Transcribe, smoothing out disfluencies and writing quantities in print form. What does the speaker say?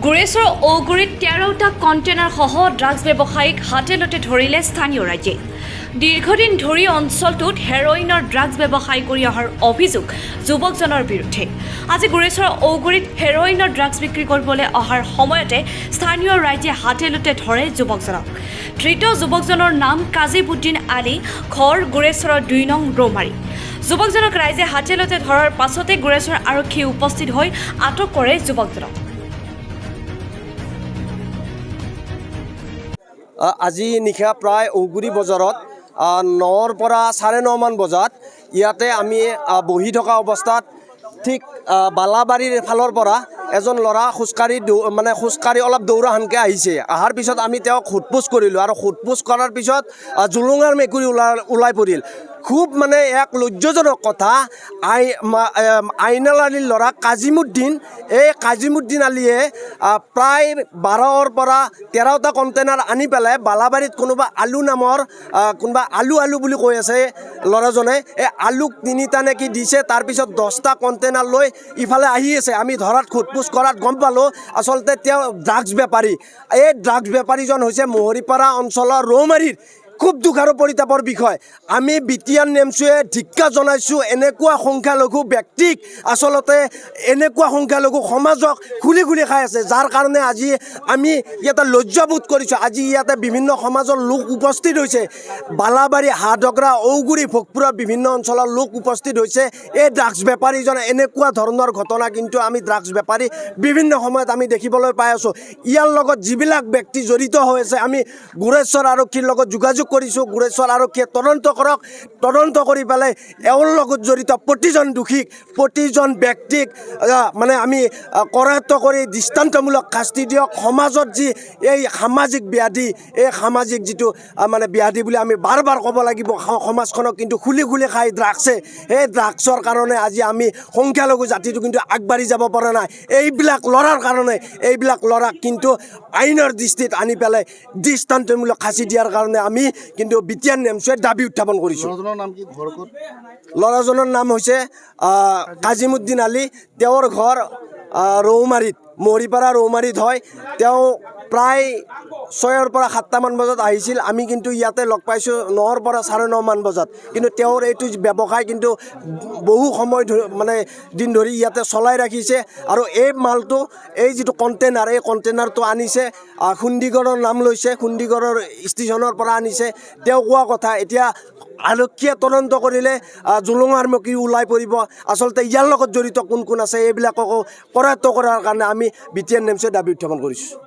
গুৰেশ্বৰ ঔগুৰিত 13টা container সহ drugs ব্যৱসায়ীক হাতে লতে ধৰিলে স্থানীয় ৰাইজে। দীৰ্ঘদিন ধৰি অঞ্চলটোত হেৰইনৰ ড্ৰাগছ ব্যৱসায় কৰি অহাৰ অভিযোগ যুৱকজনৰ বিৰুদ্ধে। আজি গুৰেশ্বৰ ঔগুৰিত হেৰইনৰ ড্ৰাগছ বিক্ৰী কৰিবলৈ অহাৰ সময়তে স্থানীয় ৰাইজে হাতে লতে ধৰে যুৱকজনক। ধৃত যুৱকজনৰ নাম কাজিবুদ্দিন আলী, ঘৰ গুৰেশ্বৰৰ 2 নং ৰৌমাৰী। যুৱকজনক ৰাইজে হাতে লতে ধৰাৰ পাছতে গুৰেশ্বৰ আৰক্ষী উপস্থিত হৈ আটক কৰে যুৱকজনক। আজি নিশা প্ৰায় ঔগুৰি বজাৰত 9ৰ পৰা 9:30 মান বজাত ইয়াতে আমি বহি থকা অৱস্থাত ঠিক বালাবাৰীৰ ফালৰ পৰা এজন ল'ৰা খোজকাঢ়ি অলপ দৌৰা হানকৈ আহিছে। অহাৰ পিছত আমি তেওঁক সোধপোছ কৰিলোঁ আৰু সোধপোছ কৰাৰ পিছত জুলুঙাৰ মেকুৰী ওলাই পৰিল। খুব এক লজ্জাজনক কথা, আইনাল আলীৰ ল'ৰা কাজিমুদ্দিন, এই কাজিমুদ্দিন আলীয়ে প্ৰায় 12ৰ পৰা 13টা কণ্টেইনাৰ আনি পেলাই বালাবাৰীত কোনোবা আলু নামৰ কোনোবা আলু বুলি কৈ আছে ল'ৰাজনে, এই আলুক 3টা নেকি দিছে। তাৰপিছত 10টা কণ্টেইনাৰ লৈ ইফালে আহি আছে। আমি ধৰাত সোধপোছ কৰাত গম পালোঁ আচলতে তেওঁ ড্ৰাগছ বেপাৰী। এই ড্ৰাগছ বেপাৰীজন হৈছে মহৰীপাৰা অঞ্চলৰ ৰৌমাৰীৰ। খুব দুখ আৰু পৰিতাপৰ বিষয়। আমি বিটিআৰ নেমচুৱে ধিক্কাৰ জনাইছোঁ এনেকুৱা সংখ্যালঘু ব্যক্তিক, আচলতে এনেকুৱা সংখ্যালঘু সমাজক খুলি খাই আছে, যাৰ কাৰণে আজি আমি ইয়াতে লজ্জাবোধ কৰিছোঁ। আজি ইয়াতে বিভিন্ন সমাজৰ লোক উপস্থিত হৈছে, বালাবাৰী, হাডগৰা, ঔগুৰি, ভোগপুৰৰ বিভিন্ন অঞ্চলৰ লোক উপস্থিত হৈছে। এই ড্ৰাগছ বেপাৰীজন এনেকুৱা ধৰণৰ ঘটনা কিন্তু আমি ড্ৰাগছ বেপাৰী বিভিন্ন সময়ত আমি দেখিবলৈ পাই আছোঁ। ইয়াৰ লগত যিবিলাক ব্যক্তি জড়িত হৈ আছে, আমি গুৰেশ্বৰ আৰক্ষীৰ লগত যোগাযোগ কৰিছোঁ। গুৰেশ্বৰ আৰক্ষীয়ে তদন্ত কৰক, তদন্ত কৰি পেলাই এওঁৰ লগত জড়িত প্ৰতিজন দোষীক, প্ৰতিজন ব্যক্তিক আমি কৰায়ত্ব কৰি দৃষ্টান্তমূলক শাস্তি দিয়ক। সমাজত যি এই সামাজিক ব্যাধি, এই সামাজিক যিটো ব্যাধি বুলি আমি বাৰ ক'ব লাগিব, সমাজখনক কিন্তু খুলি খাই ড্ৰাগছে। সেই ড্ৰাগছৰ কাৰণে আজি আমি সংখ্যালঘু জাতিটো কিন্তু আগবাঢ়ি যাব পৰা নাই। এইবিলাক ল'ৰাৰ কাৰণে, এইবিলাক ল'ৰাক কিন্তু আইনৰ দৃষ্টিত আনি পেলাই দৃষ্টান্তমূলক শাস্তি দিয়াৰ কাৰণে আমি কিন্তু বিটিআৰ নেমচুৱে দাবী উত্থাপন কৰিছোঁ। ল'ৰাজনৰ নাম হৈছে কাজিমুদ্দিন আলী। তেওঁৰ ঘৰ ৰৌমাৰীত, মহৰীপাৰা ৰৌমাৰীত হয়। তেওঁ প্ৰায় 6ৰ পৰা 7টা মান বজাত আহিছিল। আমি কিন্তু ইয়াতে লগ পাইছোঁ 9ৰ পৰা 9:30 মান বজাত। কিন্তু তেওঁৰ এইটো ব্যৱসায় কিন্তু বহু সময় দিন ধৰি ইয়াতে চলাই ৰাখিছে। আৰু এই মালটো, এই যিটো কণ্টেইনাৰ, এই কণ্টেইনাৰটো আনিছে খুন্দিগড়ৰ নাম লৈছে, খুন্দিগড়ৰ ষ্টেচনৰ পৰা আনিছে। তেওঁ কোৱা কথা, এতিয়া আৰক্ষীয়ে তদন্ত কৰিলে জুলুঙাৰ মেকুৰী ওলাই পৰিব। আচলতে ইয়াৰ লগত জড়িত কোন আছে এইবিলাককো কৰায়ত্ব কৰাৰ কাৰণে আমি বিটিআৰ নেমচুৱে দাবী উত্থাপন কৰিছোঁ।